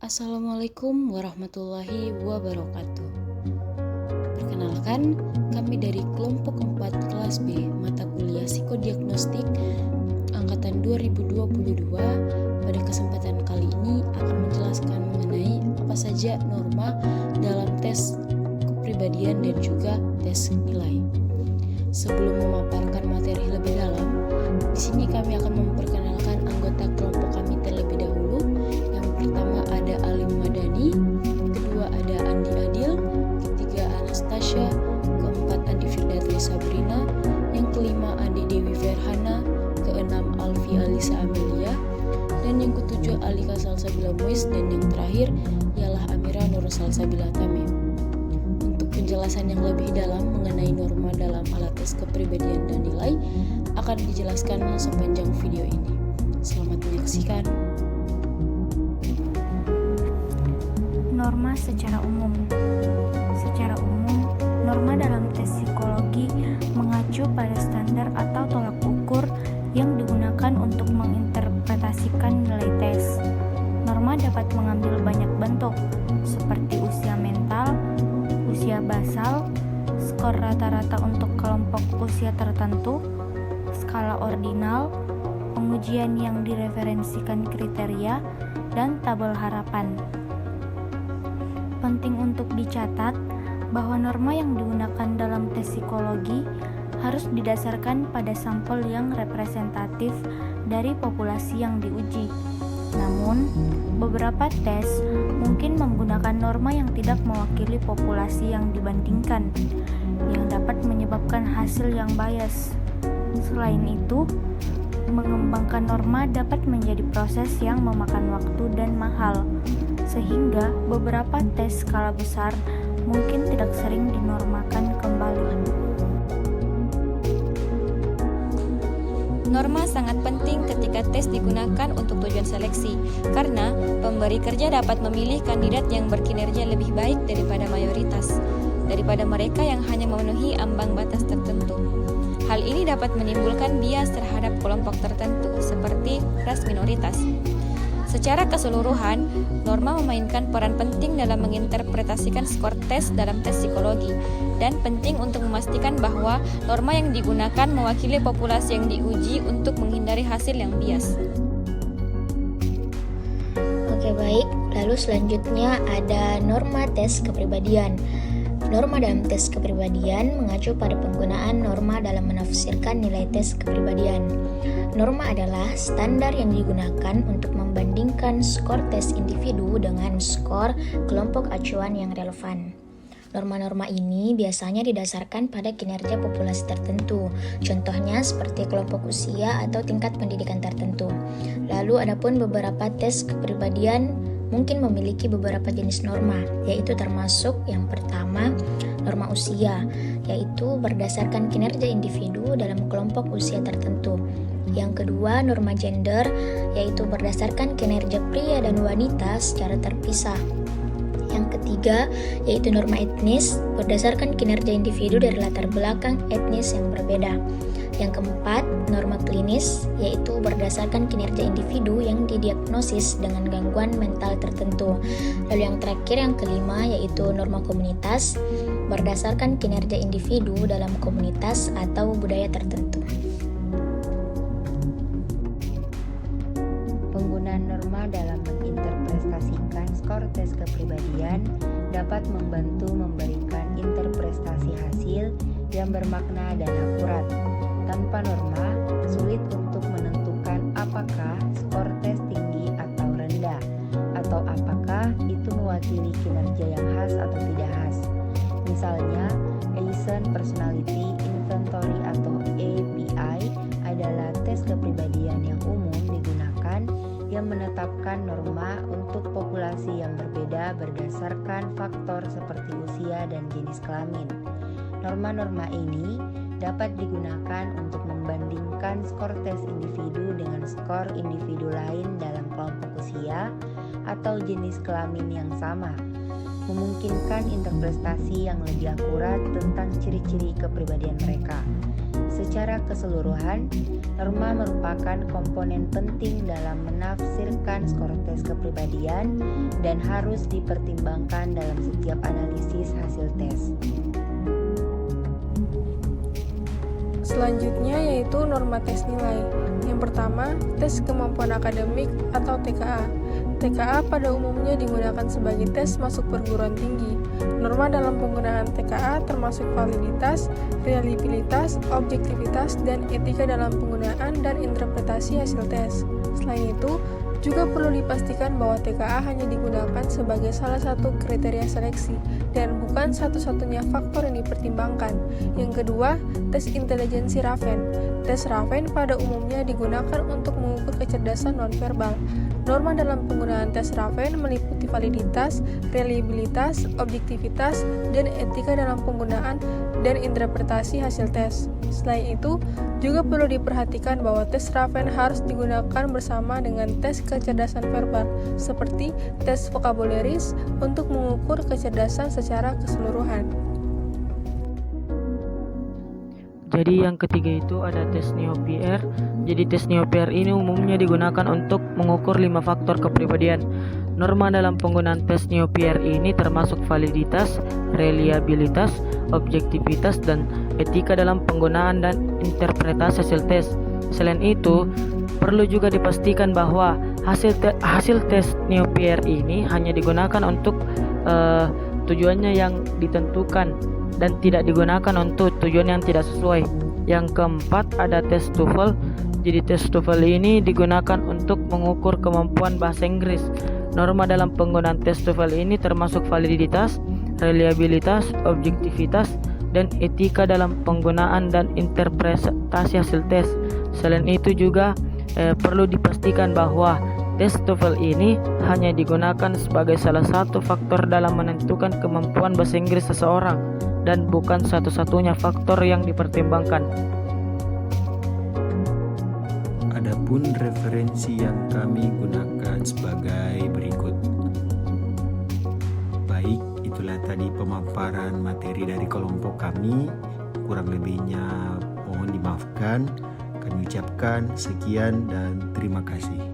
Assalamualaikum warahmatullahi wabarakatuh. Perkenalkan, kami dari kelompok 4 kelas B mata kuliah psikodiagnostik angkatan 2022. Pada kesempatan kali ini akan menjelaskan mengenai apa saja norma dalam tes kepribadian dan juga tes nilai. Sebelum memaparkan materi lebih dalam, di sini kami akan memperkenalkan anggota kelompok kami terlebih dahulu. Yang pertama ada Alim Madani, kedua ada Andi Adil, ketiga Anastasia, keempat Andi Firdatri Sabrina, yang kelima Andi Dewi Verhana, keenam Alfi Alisa Amelia, dan yang ketujuh Alika Salsabila Muiz, dan yang terakhir ialah Amira Nur Salsabila Tamim. Untuk penjelasan yang lebih dalam mengenai norma dalam alat tes kepribadian dan nilai akan dijelaskan sepanjang video ini. Selamat menyaksikan. Norma secara umum. Secara umum, norma dalam tes psikologi mengacu pada standar atau tolak ukur yang digunakan untuk menginterpretasikan nilai tes. Norma dapat mengambil banyak bentuk, seperti usia mental, usia basal, skor rata-rata untuk kelompok usia tertentu, skala ordinal, pengujian yang direferensikan kriteria, dan tabel harapan. Penting untuk dicatat bahwa norma yang digunakan dalam tes psikologi harus didasarkan pada sampel yang representatif dari populasi yang diuji. Namun, beberapa tes mungkin menggunakan norma yang tidak mewakili populasi yang dibandingkan, yang dapat menyebabkan hasil yang bias. Selain itu, mengembangkan norma dapat menjadi proses yang memakan waktu dan mahal, sehingga beberapa tes skala besar mungkin tidak sering dinormakan kembali. Norma sangat penting ketika tes digunakan untuk tujuan seleksi, karena pemberi kerja dapat memilih kandidat yang berkinerja lebih baik daripada mayoritas, daripada mereka yang hanya memenuhi ambang batas tertentu. Hal ini dapat menimbulkan bias terhadap kelompok tertentu, seperti ras minoritas. Secara keseluruhan, norma memainkan peran penting dalam menginterpretasikan skor tes dalam tes psikologi, dan penting untuk memastikan bahwa norma yang digunakan mewakili populasi yang diuji untuk menghindari hasil yang bias. Oke, baik. Lalu selanjutnya ada norma tes kepribadian. Norma dalam tes kepribadian mengacu pada penggunaan norma dalam menafsirkan nilai tes kepribadian. Norma adalah standar yang digunakan untuk membandingkan skor tes individu dengan skor kelompok acuan yang relevan. Norma-norma ini biasanya didasarkan pada kinerja populasi tertentu, contohnya seperti kelompok usia atau tingkat pendidikan tertentu. Lalu adapun beberapa tes kepribadian mungkin memiliki beberapa jenis norma, yaitu termasuk yang pertama, norma usia, yaitu berdasarkan kinerja individu dalam kelompok usia tertentu. Yang kedua, norma gender, yaitu berdasarkan kinerja pria dan wanita secara terpisah. Yang ketiga, yaitu norma etnis, berdasarkan kinerja individu dari latar belakang etnis yang berbeda. Yang keempat, norma klinis, yaitu berdasarkan kinerja individu yang didiagnosis dengan gangguan mental tertentu. Lalu yang terakhir, yang kelima, yaitu norma komunitas, berdasarkan kinerja individu dalam komunitas atau budaya tertentu. Penggunaan norma dalam menginterpretasikan skor tes kepribadian dapat membantu memberikan interpretasi hasil yang bermakna dan akurat. Tanpa norma, sulit untuk menentukan apakah skor tes tinggi atau rendah, atau apakah itu mewakili kinerja yang khas atau tidak khas. Misalnya, Bayesian Personality Inventory atau API adalah tes kepribadian yang umum digunakan yang menetapkan norma untuk populasi yang berbeda berdasarkan faktor seperti usia dan jenis kelamin. Norma-norma ini dapat digunakan untuk membandingkan skor tes individu dengan skor individu lain dalam kelompok usia atau jenis kelamin yang sama, memungkinkan interpretasi yang lebih akurat tentang ciri-ciri kepribadian mereka. Secara keseluruhan, norma merupakan komponen penting dalam menafsirkan skor tes kepribadian dan harus dipertimbangkan dalam setiap analisis hasil tes. Selanjutnya yaitu norma tes nilai. Yang pertama, tes kemampuan akademik atau TKA. TKA pada umumnya digunakan sebagai tes masuk perguruan tinggi. Norma dalam penggunaan TKA termasuk validitas, reliabilitas, objektivitas, dan etika dalam penggunaan dan interpretasi hasil tes. Selain itu, juga perlu dipastikan bahwa TKA hanya digunakan sebagai salah satu kriteria seleksi dan bukan satu-satunya faktor yang dipertimbangkan. Yang kedua, tes intelijensi Raven. Tes Raven pada umumnya digunakan untuk mengukur kecerdasan nonverbal. Norma dalam penggunaan tes Raven meliputi validitas, reliabilitas, objektivitas, dan etika dalam penggunaan dan interpretasi hasil tes. Selain itu, juga perlu diperhatikan bahwa tes Raven harus digunakan bersama dengan tes kecerdasan verbal, seperti tes vocabularis untuk mengukur kecerdasan secara keseluruhan. Jadi yang ketiga itu ada tes NeoPR. Jadi tes NeoPR ini umumnya digunakan untuk mengukur 5 faktor kepribadian. Norma dalam penggunaan tes NeoPR ini termasuk validitas, reliabilitas, objektivitas, dan etika dalam penggunaan dan interpretasi hasil tes. Selain itu, perlu juga dipastikan bahwa hasil tes NeoPR ini hanya digunakan untuk tujuannya yang ditentukan dan tidak digunakan untuk tujuan yang tidak sesuai. Yang keempat ada tes TOEFL. Jadi tes TOEFL ini digunakan untuk mengukur kemampuan bahasa Inggris. Norma dalam penggunaan tes TOEFL ini termasuk validitas, reliabilitas, objektivitas, dan etika dalam penggunaan dan interpretasi hasil tes. Selain itu juga perlu dipastikan bahwa tes TOEFL ini hanya digunakan sebagai salah satu faktor dalam menentukan kemampuan bahasa Inggris seseorang dan bukan satu-satunya faktor yang dipertimbangkan. Adapun referensi yang kami gunakan sebagai berikut. Baik, itulah tadi pemaparan materi dari kelompok kami. Kurang lebihnya mohon dimaafkan. Kami ucapkan sekian dan terima kasih.